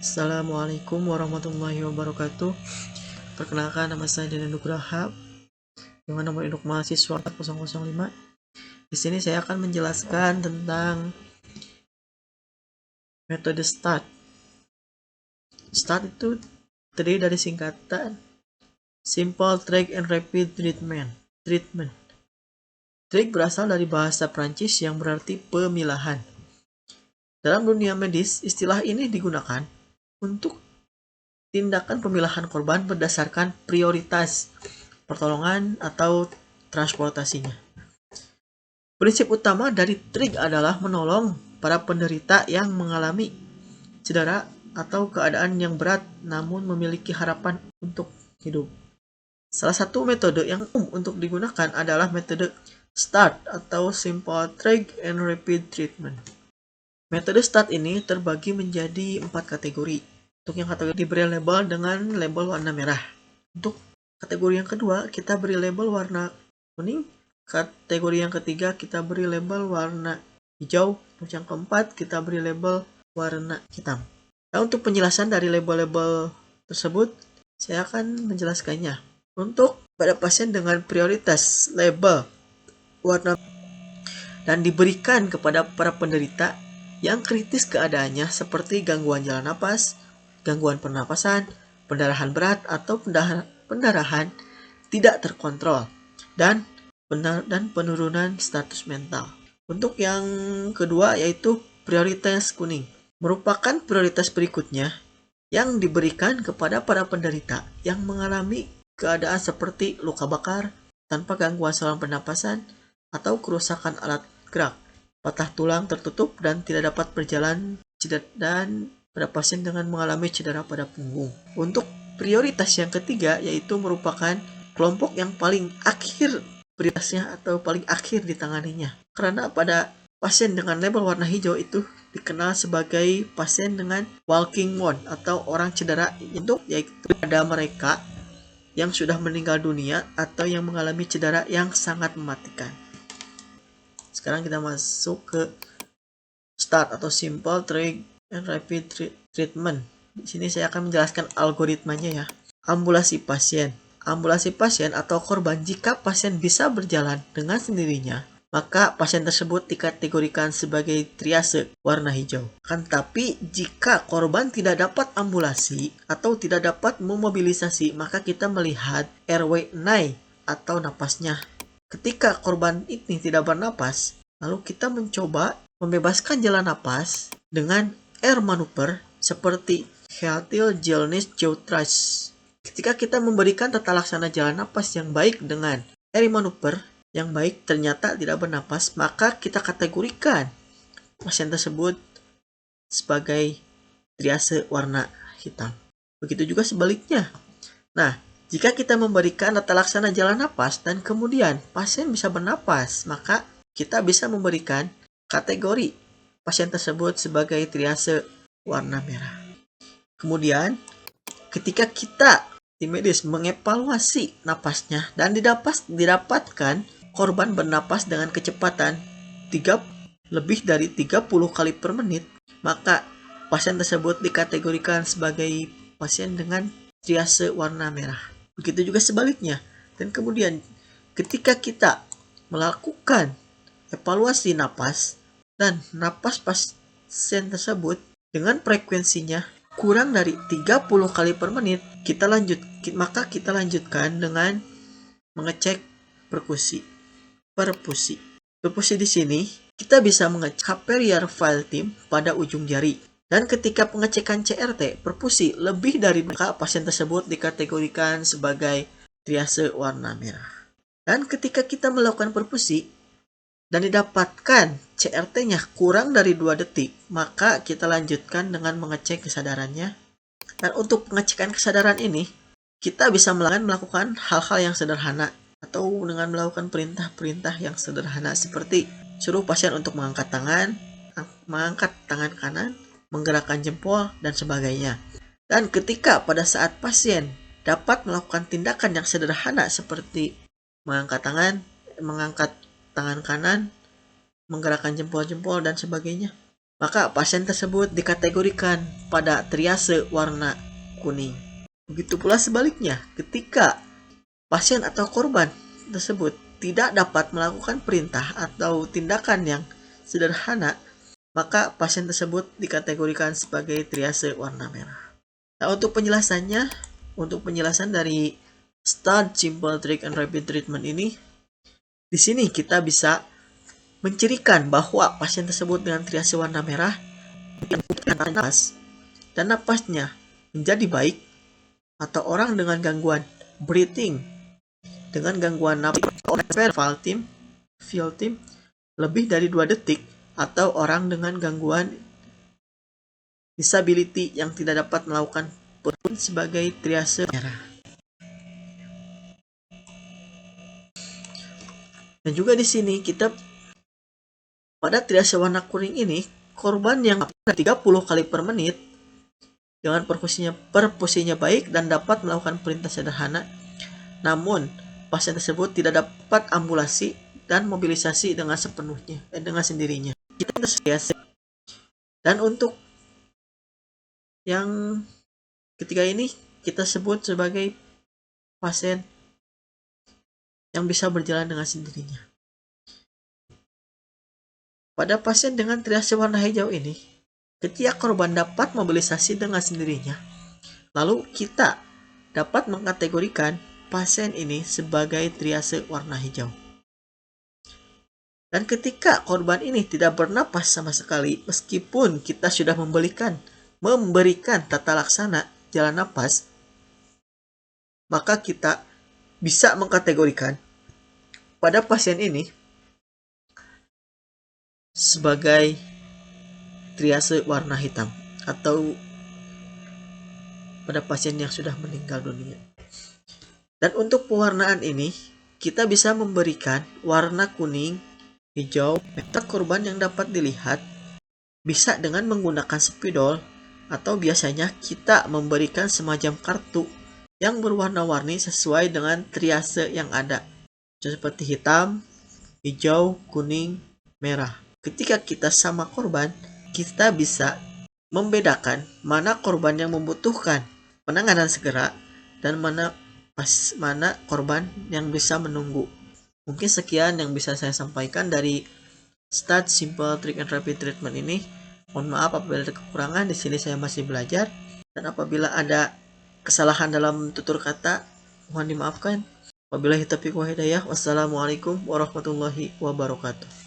Assalamualaikum warahmatullahi wabarakatuh. Perkenalkan, nama saya Deden Nugraha dengan nomor induk mahasiswa 005. Di sini saya akan menjelaskan tentang metode START. START itu terdiri dari singkatan Simple, Track, and Rapid Treatment. Track berasal dari bahasa Prancis yang berarti pemilahan. Dalam dunia medis, istilah ini digunakan untuk tindakan pemilahan korban berdasarkan prioritas pertolongan atau transportasinya. Prinsip utama dari trig adalah menolong para penderita yang mengalami cedera atau keadaan yang berat namun memiliki harapan untuk hidup. Salah satu metode yang umum untuk digunakan adalah metode START atau Simple, Track, and Rapid Treatment. Metode START ini terbagi menjadi 4 kategori. Untuk yang kategori diberi label dengan label warna merah. Untuk kategori yang kedua, kita beri label warna kuning. Kategori yang ketiga, kita beri label warna hijau. Untuk yang keempat, kita beri label warna hitam. Nah, untuk penjelasan dari label-label tersebut, saya akan menjelaskannya. Untuk pada pasien dengan prioritas label warna dan diberikan kepada para penderita yang kritis keadaannya seperti gangguan jalan napas, gangguan pernapasan, pendarahan berat atau pendarahan tidak terkontrol, dan penurunan status mental. Untuk yang kedua yaitu prioritas kuning, merupakan prioritas berikutnya yang diberikan kepada para penderita yang mengalami keadaan seperti luka bakar tanpa gangguan saluran pernapasan atau kerusakan alat gerak, patah tulang tertutup dan tidak dapat berjalan, dan pada pasien dengan mengalami cedera pada punggung. Untuk prioritas yang ketiga yaitu merupakan kelompok yang paling akhir prioritasnya atau paling akhir ditanganinya. Karena pada pasien dengan label warna hijau itu dikenal sebagai pasien dengan walking wound atau orang cedera, yaitu pada mereka yang sudah meninggal dunia atau yang mengalami cedera yang sangat mematikan. Sekarang kita masuk ke START atau Simple, Track, and Rapid Treatment. Di sini saya akan menjelaskan algoritmanya ya. Ambulasi pasien. Ambulasi pasien atau korban, jika pasien bisa berjalan dengan sendirinya, maka pasien tersebut dikategorikan sebagai triase warna hijau. Tapi jika korban tidak dapat ambulasi atau tidak dapat memobilisasi, maka kita melihat airway naik atau napasnya. Ketika korban ini tidak bernapas, lalu kita mencoba membebaskan jalan napas dengan air manuver seperti Healthy Gilness Jautrage. Ketika kita memberikan tata laksana jalan napas yang baik dengan air manuver yang baik ternyata tidak bernapas, maka kita kategorikan pasien tersebut sebagai triase warna hitam. Begitu juga sebaliknya. Nah, jika kita memberikan tata laksana jalan napas dan kemudian pasien bisa bernapas, maka kita bisa memberikan kategori pasien tersebut sebagai triase warna merah. Kemudian, ketika kita tim medis mengevaluasi napasnya dan didapatkan korban bernapas dengan kecepatan lebih dari 30 kali per menit, maka pasien tersebut dikategorikan sebagai pasien dengan triase warna merah. Begitu juga sebaliknya. Dan kemudian ketika kita melakukan evaluasi napas dan napas pasien tersebut dengan frekuensinya kurang dari 30 kali per menit, maka kita lanjutkan dengan mengecek perfusi. Perfusi di sini kita bisa mengecek capillary filtration pada ujung jari. Dan ketika pengecekan CRT perfusi lebih dari, maka pasien tersebut dikategorikan sebagai triase warna merah. Dan ketika kita melakukan perfusi dan didapatkan CRT-nya kurang dari 2 detik, maka kita lanjutkan dengan mengecek kesadarannya. Dan untuk pengecekan kesadaran ini, kita bisa melakukan hal-hal yang sederhana atau dengan melakukan perintah-perintah yang sederhana seperti suruh pasien untuk mengangkat tangan kanan, menggerakkan jempol, dan sebagainya. Dan ketika pada saat pasien dapat melakukan tindakan yang sederhana seperti mengangkat tangan kanan, menggerakkan jempol-jempol, dan sebagainya, maka pasien tersebut dikategorikan pada triase warna kuning. Begitu pula sebaliknya, ketika pasien atau korban tersebut tidak dapat melakukan perintah atau tindakan yang sederhana, maka pasien tersebut dikategorikan sebagai triase warna merah. Nah, untuk penjelasan dari Start Simple Trick and Rapid Treatment ini, di sini kita bisa mencirikan bahwa pasien tersebut dengan triase warna merah napas dan napasnya menjadi baik, atau orang dengan gangguan breathing dengan gangguan napas Filtim lebih dari 2 detik, atau orang dengan gangguan disability yang tidak dapat melakukan pun sebagai triase merah. Dan juga di sini kita pada triase warna kuning ini, korban yang 30 kali per menit dengan perfusinya baik dan dapat melakukan perintah sederhana, namun pasien tersebut tidak dapat ambulasi dan mobilisasi dengan sendirinya. Dan untuk yang ketiga ini kita sebut sebagai pasien yang bisa berjalan dengan sendirinya. Pada pasien dengan triase warna hijau ini, ketika korban dapat mobilisasi dengan sendirinya, lalu kita dapat mengkategorikan pasien ini sebagai triase warna hijau. Dan ketika korban ini tidak bernapas sama sekali, meskipun kita sudah memberikan tata laksana jalan napas, maka kita bisa mengkategorikan pada pasien ini sebagai triase warna hitam, atau pada pasien yang sudah meninggal dunia. Dan untuk pewarnaan ini, kita bisa memberikan warna kuning, hijau, merah. Korban yang dapat dilihat bisa dengan menggunakan spidol, atau biasanya kita memberikan semacam kartu yang berwarna-warni sesuai dengan triase yang ada, seperti hitam, hijau, kuning, merah. Ketika kita sama korban, kita bisa membedakan mana korban yang membutuhkan penanganan segera dan mana korban yang bisa menunggu. Mungkin sekian yang bisa saya sampaikan dari Start Simple Trick and Rapid Treatment ini. Mohon maaf apabila ada kekurangan, di sini saya masih belajar, dan apabila ada kesalahan dalam tutur kata, mohon dimaafkan. Wabillahi taufiq wal hidayah. Wassalamualaikum warahmatullahi wabarakatuh.